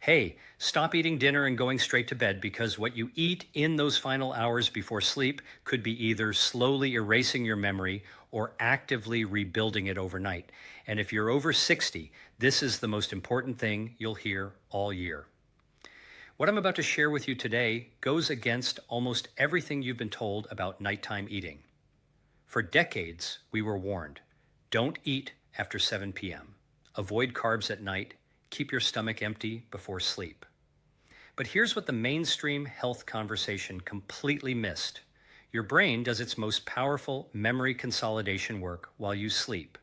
Hey, stop eating dinner and going straight to bed because what you eat in those final hours before sleep could be either slowly erasing your memory or actively rebuilding it overnight. And if you're over 60, this is the most important thing you'll hear all year. What I'm about to share with you today goes against almost everything you've been told about nighttime eating. For decades, we were warned, don't eat after 7 p.m. Avoid carbs at night. Keep your stomach empty before sleep. But here's what the mainstream health conversation completely missed. Your brain does its most powerful memory consolidation work while you sleep.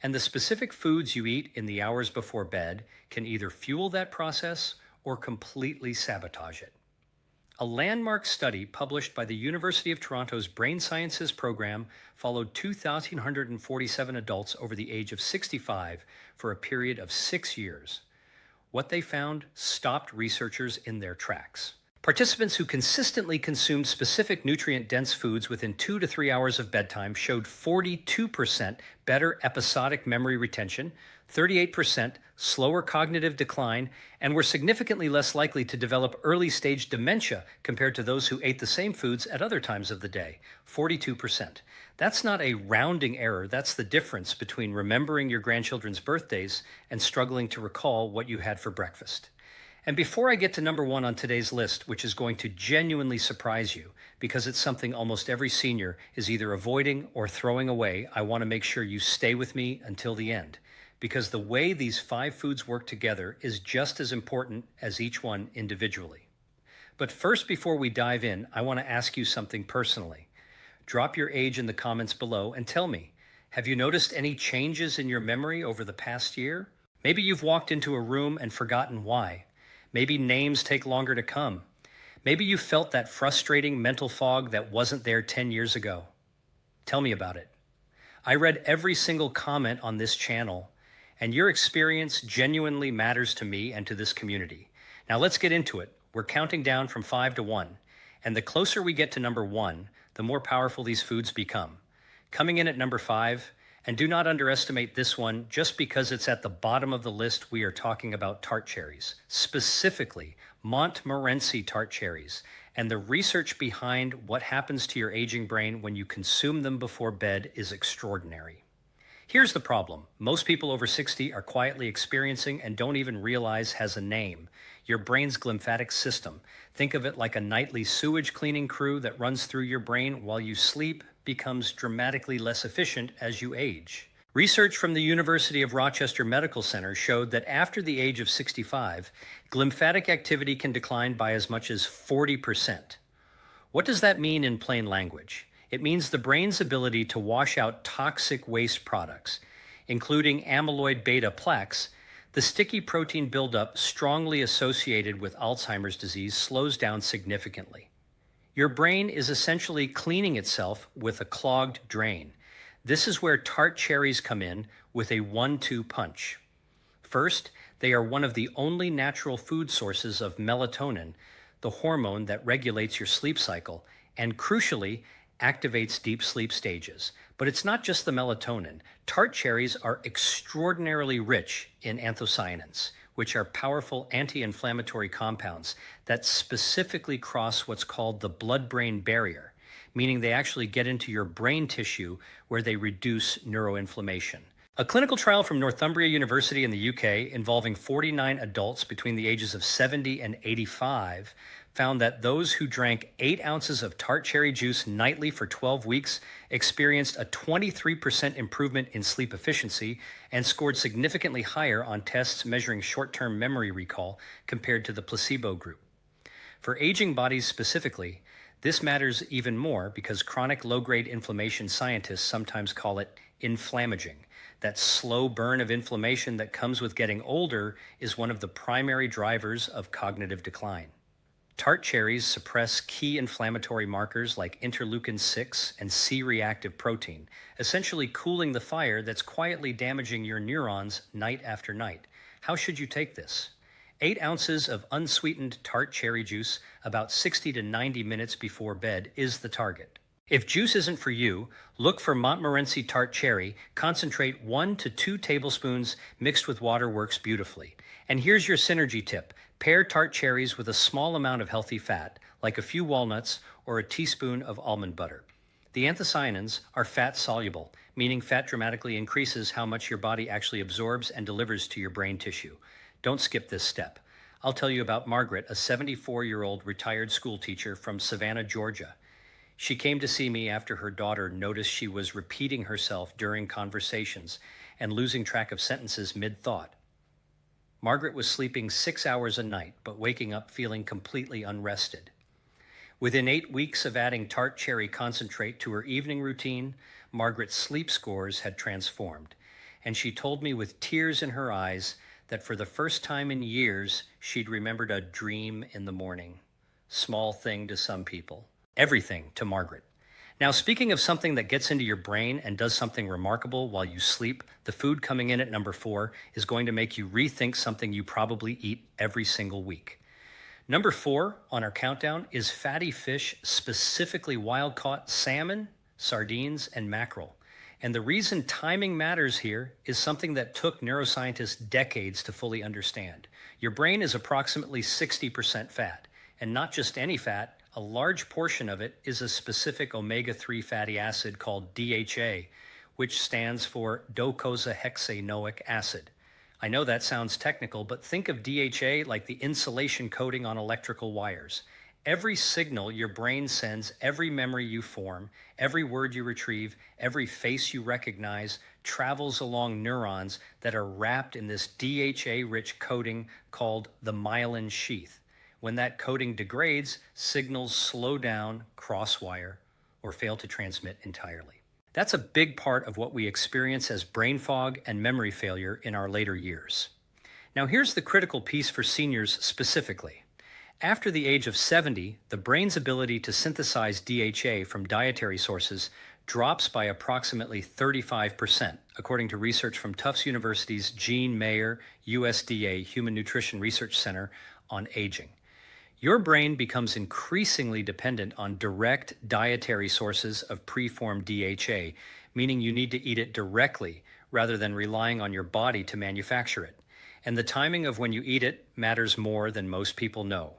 And the specific foods you eat in the hours before bed can either fuel that process or completely sabotage it. A landmark study published by the University of Toronto's Brain Sciences program followed 2,147 adults over the age of 65 for a period of 6 years. What they found stopped researchers in their tracks. Participants who consistently consumed specific nutrient-dense foods within 2 to 3 hours of bedtime showed 42% better episodic memory retention, 38% slower cognitive decline, and were significantly less likely to develop early-stage dementia compared to those who ate the same foods at other times of the day, 42%. That's not a rounding error. That's the difference between remembering your grandchildren's birthdays and struggling to recall what you had for breakfast. And before I get to number one on today's list, which is going to genuinely surprise you, because it's something almost every senior is either avoiding or throwing away, I want to make sure you stay with me until the end, because the way these 5 foods work together is just as important as each one individually. But first, before we dive in, I want to ask you something personally. Drop your age in the comments below and tell me, have you noticed any changes in your memory over the past year? Maybe you've walked into a room and forgotten why. Maybe names take longer to come. Maybe you felt that frustrating mental fog that wasn't there 10 years ago. Tell me about it. I read every single comment on this channel, and your experience genuinely matters to me and to this community. Now let's get into it. We're counting down from 5 to 1, and the closer we get to number 1, the more powerful these foods become. Coming in at number 5, and do not underestimate this one just because it's at the bottom of the list, we are talking about tart cherries, specifically Montmorency tart cherries, and the research behind what happens to your aging brain when you consume them before bed is extraordinary. Here's the problem. Most people over 60 are quietly experiencing and don't even realize has a name. Your brain's glymphatic system. Think of it like a nightly sewage cleaning crew that runs through your brain while you sleep, becomes dramatically less efficient as you age. Research from the University of Rochester Medical Center showed that after the age of 65, glymphatic activity can decline by as much as 40%. What does that mean in plain language? It means the brain's ability to wash out toxic waste products, including amyloid beta plaques. The sticky protein buildup strongly associated with Alzheimer's disease slows down significantly. Your brain is essentially cleaning itself with a clogged drain. This is where tart cherries come in with a 1-2 punch. First, they are one of the only natural food sources of melatonin, the hormone that regulates your sleep cycle, and crucially, activates deep sleep stages. But it's not just the melatonin. Tart cherries are extraordinarily rich in anthocyanins, which are powerful anti-inflammatory compounds that specifically cross what's called the blood-brain barrier, meaning they actually get into your brain tissue where they reduce neuroinflammation. A clinical trial from Northumbria University in the UK involving 49 adults between the ages of 70 and 85 found that those who drank 8 ounces of tart cherry juice nightly for 12 weeks experienced a 23% improvement in sleep efficiency and scored significantly higher on tests measuring short-term memory recall compared to the placebo group. For aging bodies specifically, this matters even more because chronic low-grade inflammation scientists sometimes call it inflammaging. That slow burn of inflammation that comes with getting older is one of the primary drivers of cognitive decline. Tart cherries suppress key inflammatory markers like interleukin-6 and C-reactive protein, essentially cooling the fire that's quietly damaging your neurons night after night. How should you take this? 8 ounces of unsweetened tart cherry juice about 60 to 90 minutes before bed is the target. If juice isn't for you, look for Montmorency tart cherry. Concentrate 1 to 2 tablespoons mixed with water works beautifully. And here's your synergy tip. Pair tart cherries with a small amount of healthy fat, like a few walnuts or a teaspoon of almond butter. The anthocyanins are fat soluble, meaning fat dramatically increases how much your body actually absorbs and delivers to your brain tissue. Don't skip this step. I'll tell you about Margaret, a 74-year-old retired school teacher from Savannah, Georgia. She came to see me after her daughter noticed she was repeating herself during conversations and losing track of sentences mid-thought. Margaret was sleeping 6 hours a night, but waking up feeling completely unrested. Within 8 weeks of adding tart cherry concentrate to her evening routine, Margaret's sleep scores had transformed, and she told me with tears in her eyes that for the first time in years, she'd remembered a dream in the morning. Small thing to some people, everything to Margaret. Now, speaking of something that gets into your brain and does something remarkable while you sleep, the food coming in at number 4 is going to make you rethink something you probably eat every single week. Number 4 on our countdown is fatty fish, specifically wild-caught salmon, sardines, and mackerel. And the reason timing matters here is something that took neuroscientists decades to fully understand. Your brain is approximately 60% fat, and not just any fat. A large portion of it is a specific omega-3 fatty acid called DHA, which stands for docosahexaenoic acid. I know that sounds technical, but think of DHA like the insulation coating on electrical wires. Every signal your brain sends, every memory you form, every word you retrieve, every face you recognize, travels along neurons that are wrapped in this DHA-rich coating called the myelin sheath. When that coating degrades, signals slow down, crosswire, or fail to transmit entirely. That's a big part of what we experience as brain fog and memory failure in our later years. Now, here's the critical piece for seniors specifically. After the age of 70, the brain's ability to synthesize DHA from dietary sources drops by approximately 35%, according to research from Tufts University's Jean Mayer USDA Human Nutrition Research Center on Aging. Your brain becomes increasingly dependent on direct dietary sources of preformed DHA, meaning you need to eat it directly rather than relying on your body to manufacture it. And the timing of when you eat it matters more than most people know.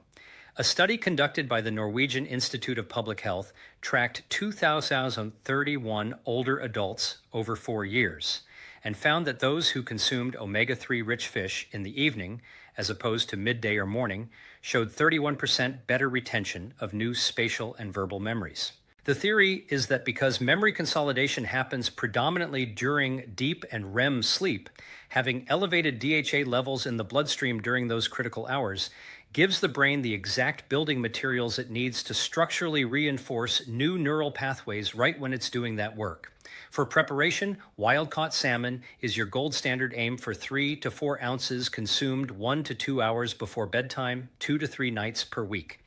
A study conducted by the Norwegian Institute of Public Health tracked 2,031 older adults over 4 years and found that those who consumed omega-3 rich fish in the evening, as opposed to midday or morning, showed 31% better retention of new spatial and verbal memories. The theory is that because memory consolidation happens predominantly during deep and REM sleep, having elevated DHA levels in the bloodstream during those critical hours gives the brain the exact building materials it needs to structurally reinforce new neural pathways right when it's doing that work. For preparation, wild-caught salmon is your gold standard aim for 3 to 4 ounces consumed 1 to 2 hours before bedtime, 2 to 3 nights per week.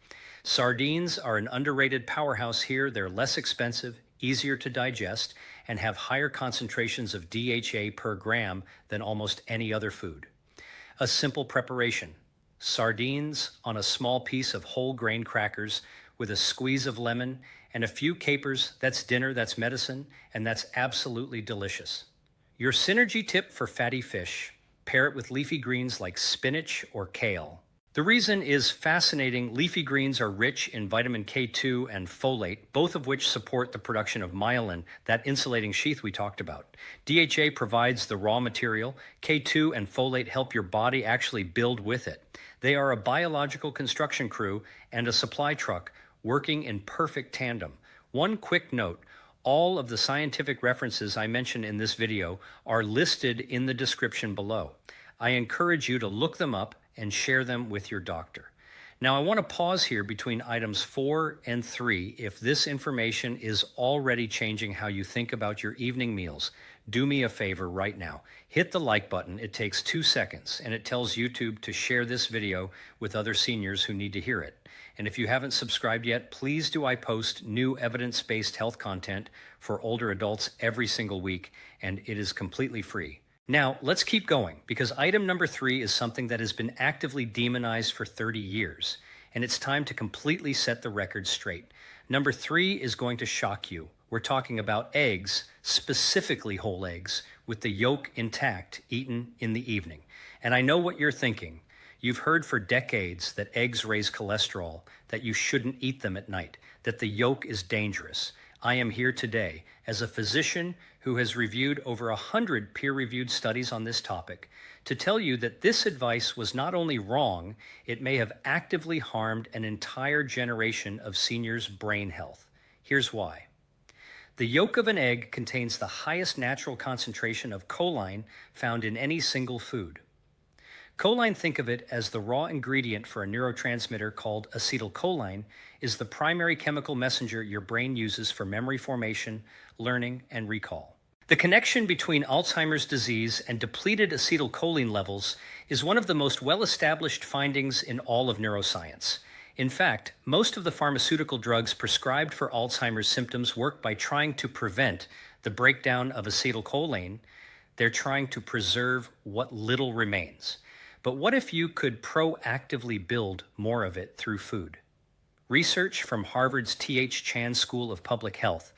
Sardines are an underrated powerhouse here. They're less expensive, easier to digest, and have higher concentrations of DHA per gram than almost any other food. A simple preparation: sardines on a small piece of whole grain crackers with a squeeze of lemon and a few capers. That's dinner, that's medicine, and that's absolutely delicious. Your synergy tip for fatty fish: pair it with leafy greens like spinach or kale. The reason is fascinating. Leafy greens are rich in vitamin K2 and folate, both of which support the production of myelin, that insulating sheath we talked about. DHA provides the raw material. K2 and folate help your body actually build with it. They are a biological construction crew and a supply truck working in perfect tandem. One quick note: all of the scientific references I mentioned in this video are listed in the description below. I encourage you to look them up and share them with your doctor. Now, I want to pause here between items 4 and 3. If this information is already changing how you think about your evening meals, do me a favor right now. Hit the like button. It takes 2 seconds, and it tells YouTube to share this video with other seniors who need to hear it. And if you haven't subscribed yet, please do. I post new evidence-based health content for older adults every single week, and it is completely free. Now, let's keep going, because item number 3 is something that has been actively demonized for 30 years, and it's time to completely set the record straight. Number 3 is going to shock you. We're talking about eggs, specifically whole eggs, with the yolk intact, eaten in the evening. And I know what you're thinking. You've heard for decades that eggs raise cholesterol, that you shouldn't eat them at night, that the yolk is dangerous. I am here today as a physician who has reviewed over 100 peer-reviewed studies on this topic to tell you that this advice was not only wrong, it may have actively harmed an entire generation of seniors' brain health. Here's why. The yolk of an egg contains the highest natural concentration of choline found in any single food. Choline, think of it as the raw ingredient for a neurotransmitter called acetylcholine, is the primary chemical messenger your brain uses for memory formation, learning, and recall. The connection between Alzheimer's disease and depleted acetylcholine levels is one of the most well-established findings in all of neuroscience. In fact, most of the pharmaceutical drugs prescribed for Alzheimer's symptoms work by trying to prevent the breakdown of acetylcholine. They're trying to preserve what little remains. But what if you could proactively build more of it through food? Research from Harvard's T.H. Chan School of Public Health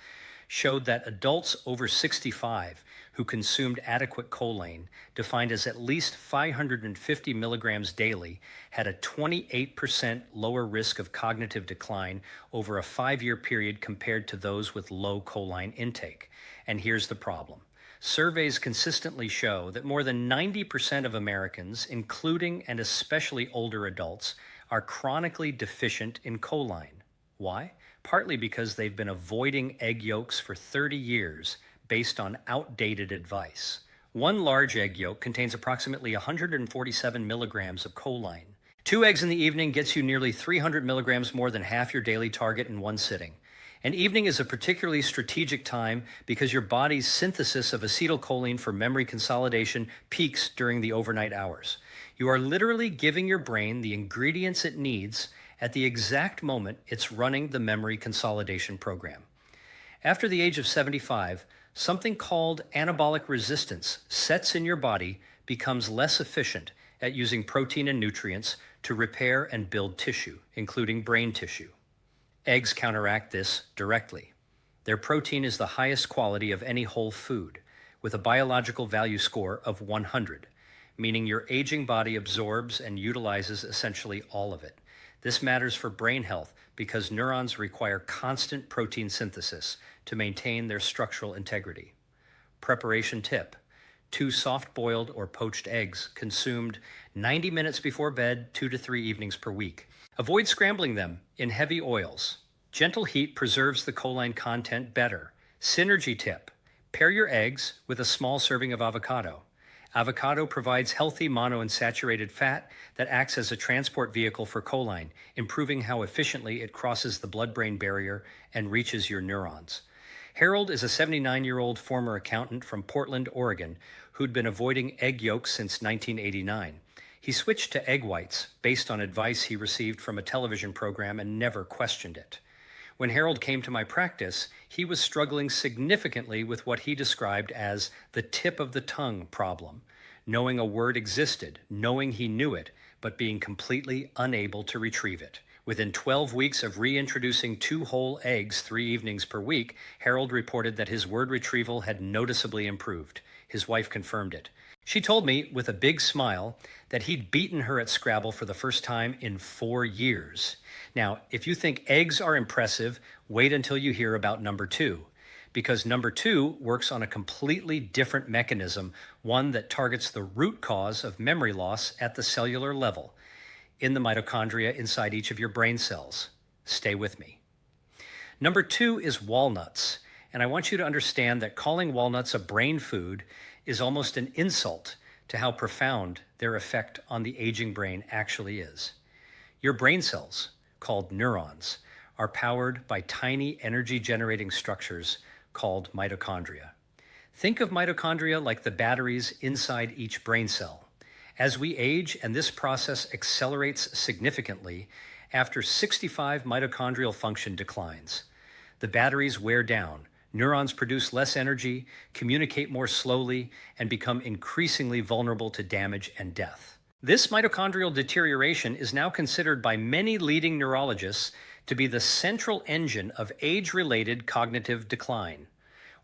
showed that adults over 65 who consumed adequate choline, defined as at least 550 milligrams daily, had a 28% lower risk of cognitive decline over a 5-year period compared to those with low choline intake. And here's the problem. Surveys consistently show that more than 90% of Americans, including and especially older adults, are chronically deficient in choline. Why? Partly because they've been avoiding egg yolks for 30 years based on outdated advice. One large egg yolk contains approximately 147 milligrams of choline. 2 eggs in the evening gets you nearly 300 milligrams more than half your daily target in one sitting. And evening is a particularly strategic time because your body's synthesis of acetylcholine for memory consolidation peaks during the overnight hours. You are literally giving your brain the ingredients it needs at the exact moment it's running the memory consolidation program. After the age of 75, something called anabolic resistance sets in your body, becomes less efficient at using protein and nutrients to repair and build tissue, including brain tissue. Eggs counteract this directly. Their protein is the highest quality of any whole food, with a biological value score of 100, meaning your aging body absorbs and utilizes essentially all of it. This matters for brain health because neurons require constant protein synthesis to maintain their structural integrity. Preparation tip: 2 soft-boiled or poached eggs consumed 90 minutes before bed, 2 to 3 evenings per week. Avoid scrambling them in heavy oils. Gentle heat preserves the choline content better. Synergy tip: pair your eggs with a small serving of avocado. Avocado provides healthy monounsaturated fat that acts as a transport vehicle for choline, improving how efficiently it crosses the blood-brain barrier and reaches your neurons. Harold is a 79-year-old former accountant from Portland, Oregon, who'd been avoiding egg yolks since 1989. He switched to egg whites based on advice he received from a television program and never questioned it. When Harold came to my practice, he was struggling significantly with what he described as the tip of the tongue problem, knowing a word existed, knowing he knew it, but being completely unable to retrieve it. Within 12 weeks of reintroducing 2 whole eggs 3 evenings per week, Harold reported that his word retrieval had noticeably improved. His wife confirmed it. She told me with a big smile that he'd beaten her at Scrabble for the first time in 4 years. Now, if you think eggs are impressive, wait until you hear about number 2, because number 2 works on a completely different mechanism, one that targets the root cause of memory loss at the cellular level, in the mitochondria inside each of your brain cells. Stay with me. Number 2 is walnuts, and I want you to understand that calling walnuts a brain food is almost an insult to how profound their effect on the aging brain actually is. Your brain cells, called neurons, are powered by tiny energy-generating structures called mitochondria. Think of mitochondria like the batteries inside each brain cell. As we age and this process accelerates significantly, after 65 mitochondrial function declines. The batteries wear down, neurons produce less energy, communicate more slowly, and become increasingly vulnerable to damage and death. This mitochondrial deterioration is now considered by many leading neurologists to be the central engine of age-related cognitive decline.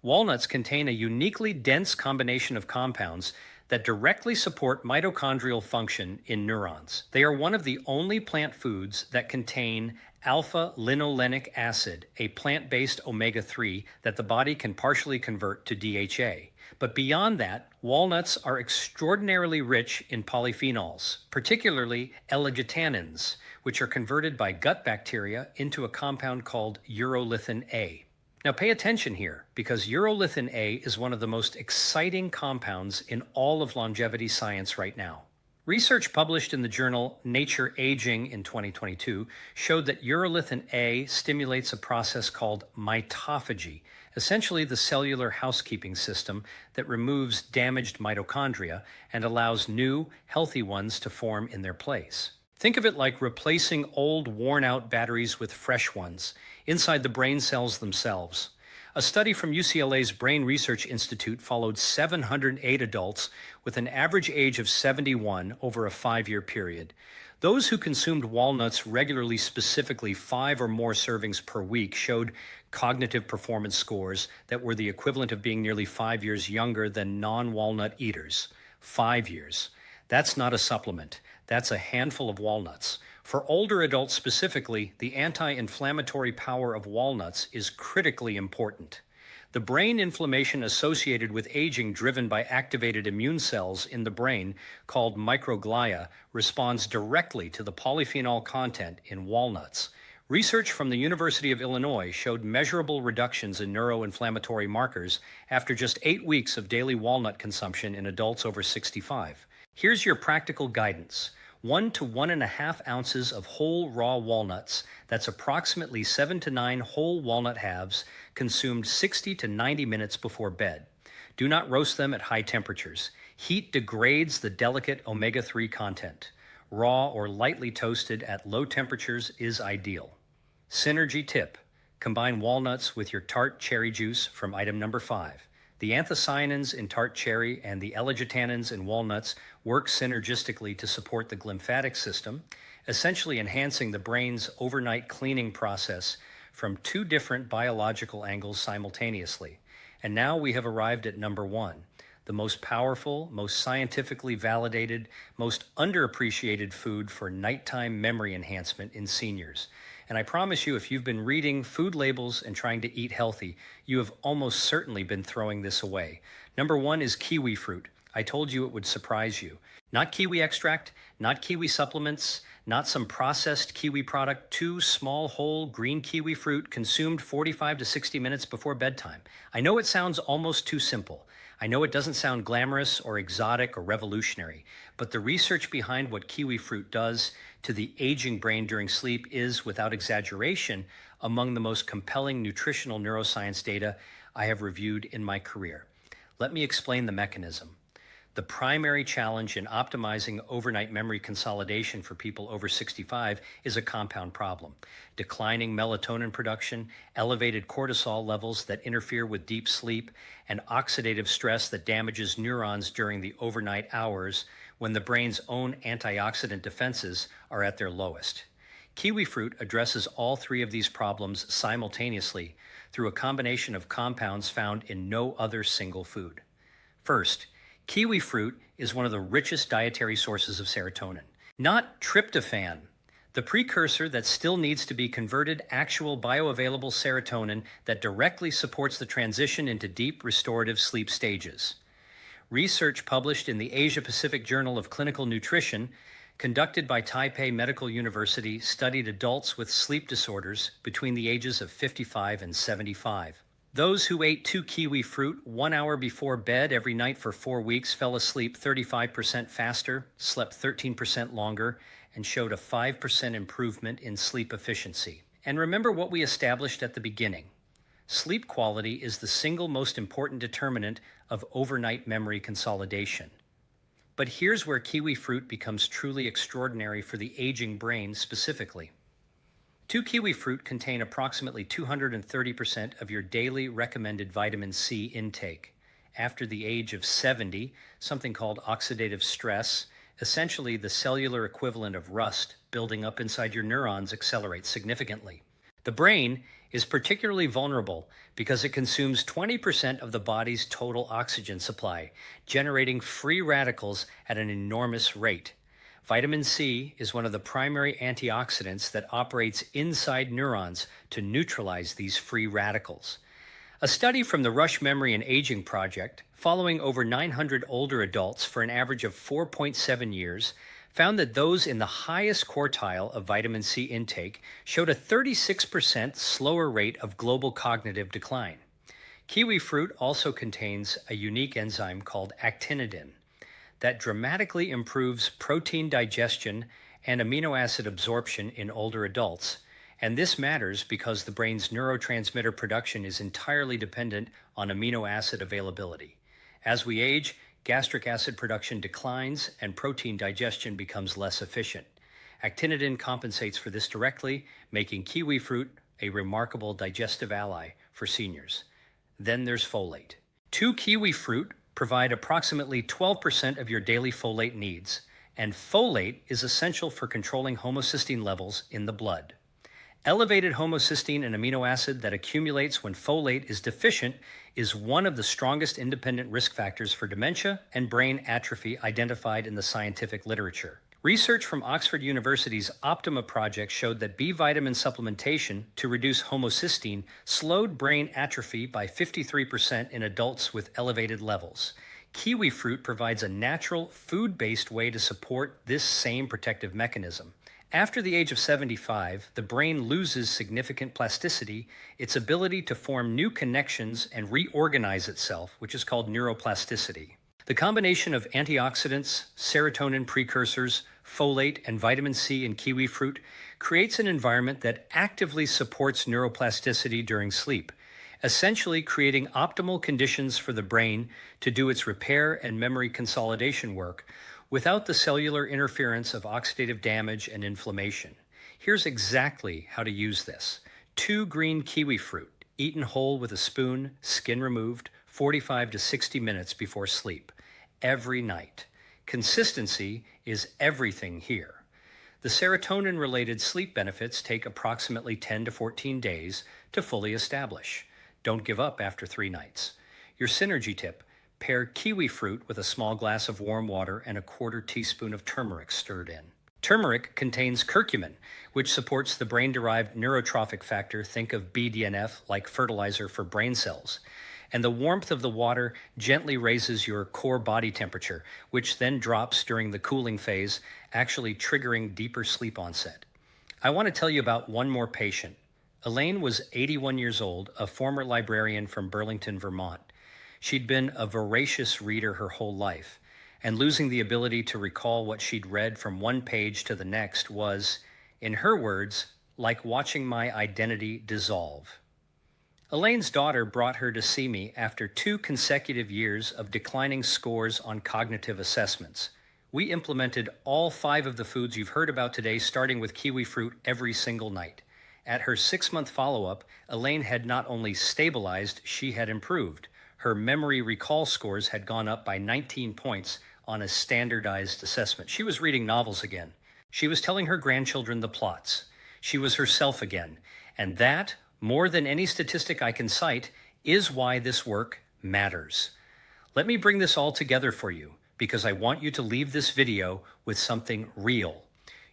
Walnuts contain a uniquely dense combination of compounds that directly support mitochondrial function in neurons. They are one of the only plant foods that contain alpha linolenic acid, a plant based omega 3 that the body can partially convert to DHA. But beyond that, walnuts are extraordinarily rich in polyphenols, particularly L-argitannins, which are converted by gut bacteria into a compound called urolithin A. Now pay attention here, because urolithin A is one of the most exciting compounds in all of longevity science right now. Research published in the journal Nature Aging in 2022 showed that urolithin A stimulates a process called mitophagy, essentially the cellular housekeeping system that removes damaged mitochondria and allows new, healthy ones to form in their place. Think of it like replacing old, worn-out batteries with fresh ones inside the brain cells themselves. A study from UCLA's Brain Research Institute followed 708 adults with an average age of 71 over a 5-year period. Those who consumed walnuts regularly, specifically 5 or more servings per week, showed cognitive performance scores that were the equivalent of being nearly 5 years younger than non-walnut eaters. 5 years. That's not a supplement. That's a handful of walnuts. For older adults specifically, the anti-inflammatory power of walnuts is critically important. The brain inflammation associated with aging driven by activated immune cells in the brain, called microglia, responds directly to the polyphenol content in walnuts. Research from the University of Illinois showed measurable reductions in neuroinflammatory markers after just 8 weeks of daily walnut consumption in adults over 65. Here's your practical guidance. 1 to 1.5 ounces of whole raw walnuts, that's approximately 7 to 9 whole walnut halves, consumed 60 to 90 minutes before bed. Do not roast them at high temperatures. Heat degrades the delicate omega 3 content. Raw or lightly toasted at low temperatures is ideal. Synergy tip: combine walnuts with your tart cherry juice from item number 5. The anthocyanins in tart cherry and the L-argitannins in walnuts work synergistically to support the glymphatic system, essentially enhancing the brain's overnight cleaning process from 2 different biological angles simultaneously. And now we have arrived at number 1, the most powerful, most scientifically validated, most underappreciated food for nighttime memory enhancement in seniors. And I promise you, if you've been reading food labels and trying to eat healthy, you have almost certainly been throwing this away. Number 1 is kiwi fruit. I told you it would surprise you. Not kiwi extract, not kiwi supplements, not some processed kiwi product. 2 small whole green kiwi fruit consumed 45 to 60 minutes before bedtime. I know it sounds almost too simple. I know it doesn't sound glamorous or exotic or revolutionary, but the research behind what kiwi fruit does to the aging brain during sleep is, without exaggeration, among the most compelling nutritional neuroscience data I have reviewed in my career. Let me explain the mechanism. The primary challenge in optimizing overnight memory consolidation for people over 65 is a compound problem: declining melatonin production, elevated cortisol levels that interfere with deep sleep, and oxidative stress that damages neurons during the overnight hours when the brain's own antioxidant defenses are at their lowest. Kiwi fruit addresses all 3 of these problems simultaneously through a combination of compounds found in no other single food. First, kiwi fruit is one of the richest dietary sources of serotonin, not tryptophan, the precursor that still needs to be converted, actual bioavailable serotonin that directly supports the transition into deep restorative sleep stages. Research published in the Asia-Pacific Journal of Clinical Nutrition, conducted by Taipei Medical University, studied adults with sleep disorders between the ages of 55 and 75. Those who ate 2 kiwi fruit 1 hour before bed every night for 4 weeks fell asleep 35% faster, slept 13% longer, and showed a 5% improvement in sleep efficiency. And remember what we established at the beginning. Sleep quality is the single most important determinant of overnight memory consolidation. But here's where kiwi fruit becomes truly extraordinary for the aging brain specifically. 2 kiwi fruit contain approximately 230% of your daily recommended vitamin C intake. After the age of 70, something called oxidative stress, essentially the cellular equivalent of rust building up inside your neurons, accelerates significantly. The brain is particularly vulnerable because it consumes 20% of the body's total oxygen supply, generating free radicals at an enormous rate. Vitamin C is one of the primary antioxidants that operates inside neurons to neutralize these free radicals. A study from the Rush Memory and Aging Project, following over 900 older adults for an average of 4.7 years, found that those in the highest quartile of vitamin C intake showed a 36% slower rate of global cognitive decline. Kiwi fruit also contains a unique enzyme called actinidin that dramatically improves protein digestion and amino acid absorption in older adults. And this matters because the brain's neurotransmitter production is entirely dependent on amino acid availability. As we age, gastric acid production declines and protein digestion becomes less efficient. Actinidin compensates for this directly, making kiwi fruit a remarkable digestive ally for seniors. Then there's folate. 2 kiwi fruit provide approximately 12% of your daily folate needs, and folate is essential for controlling homocysteine levels in the blood. Elevated homocysteine, an amino acid that accumulates when folate is deficient, is one of the strongest independent risk factors for dementia and brain atrophy identified in the scientific literature. Research from Oxford University's Optima project showed that B vitamin supplementation to reduce homocysteine slowed brain atrophy by 53% in adults with elevated levels. Kiwi fruit provides a natural, food-based way to support this same protective mechanism. After the age of 75, the brain loses significant plasticity, its ability to form new connections and reorganize itself, which is called neuroplasticity. The combination of antioxidants, serotonin precursors, folate, and vitamin C in kiwi fruit creates an environment that actively supports neuroplasticity during sleep, essentially creating optimal conditions for the brain to do its repair and memory consolidation work without the cellular interference of oxidative damage and inflammation. Here's exactly how to use this. 2 green kiwi fruit, eaten whole with a spoon, skin removed, 45 to 60 minutes before sleep, every night. Consistency is everything here. The serotonin-related sleep benefits take approximately 10 to 14 days to fully establish. Don't give up after 3 nights. Your synergy tip: pair kiwi fruit with a small glass of warm water and a 1/4 teaspoon of turmeric stirred in. Turmeric contains curcumin, which supports the brain-derived neurotrophic factor, think of BDNF, like fertilizer for brain cells. And the warmth of the water gently raises your core body temperature, which then drops during the cooling phase, actually triggering deeper sleep onset. I want to tell you about one more patient. Elaine was 81 years old, a former librarian from Burlington, Vermont. She'd been a voracious reader her whole life, and losing the ability to recall what she'd read from one page to the next was, in her words, like watching my identity dissolve. Elaine's daughter brought her to see me after 2 consecutive years of declining scores on cognitive assessments. We implemented all 5 of the foods you've heard about today, starting with kiwi fruit every single night. At her 6-month follow-up, Elaine had not only stabilized, she had improved. Her memory recall scores had gone up by 19 points on a standardized assessment. She was reading novels again. She was telling her grandchildren the plots. She was herself again. And that, more than any statistic I can cite, is why this work matters. Let me bring this all together for you, because I want you to leave this video with something real.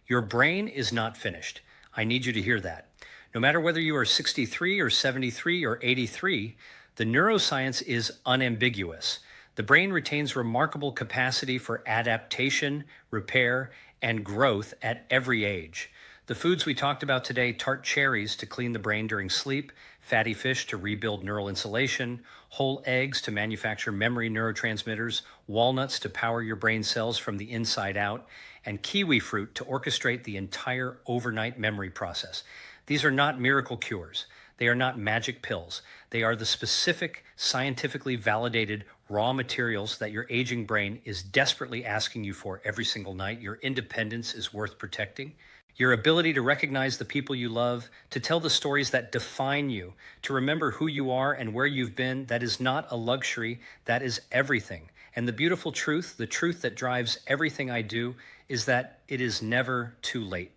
Your brain is not finished. I need you to hear that. No matter whether you are 63 or 73 or 83, the neuroscience is unambiguous. The brain retains remarkable capacity for adaptation, repair, and growth at every age. The foods we talked about today: tart cherries to clean the brain during sleep, fatty fish to rebuild neural insulation, whole eggs to manufacture memory neurotransmitters, walnuts to power your brain cells from the inside out, and kiwi fruit to orchestrate the entire overnight memory process. These are not miracle cures. They are not magic pills. They are the specific, scientifically validated raw materials that your aging brain is desperately asking you for every single night. Your independence is worth protecting. Your ability to recognize the people you love, to tell the stories that define you, to remember who you are and where you've been, that is not a luxury, that is everything. And the beautiful truth, the truth that drives everything I do, is that it is never too late.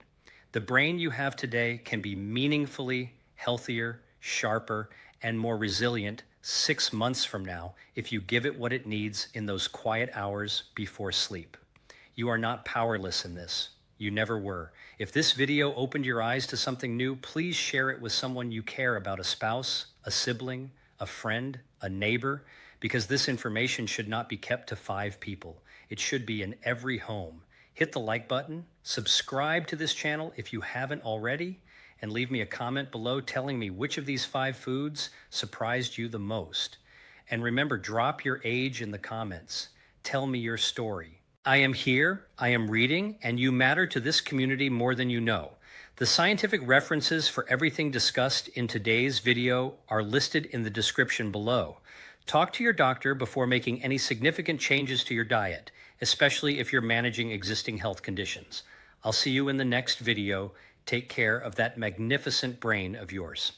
The brain you have today can be meaningfully healthier, sharper, and more resilient 6 months from now if you give it what it needs in those quiet hours before sleep. You are not powerless in this. You never were. If this video opened your eyes to something new, please share it with someone you care about, a spouse, a sibling, a friend, a neighbor, because this information should not be kept to 5 people. It should be in every home. Hit the like button, subscribe to this channel if you haven't already, and leave me a comment below telling me which of these 5 foods surprised you the most. And remember, drop your age in the comments. Tell me your story. I am here, I am reading, and you matter to this community more than you know. The scientific references for everything discussed in today's video are listed in the description below. Talk to your doctor before making any significant changes to your diet, especially if you're managing existing health conditions. I'll see you in the next video. Take care of that magnificent brain of yours.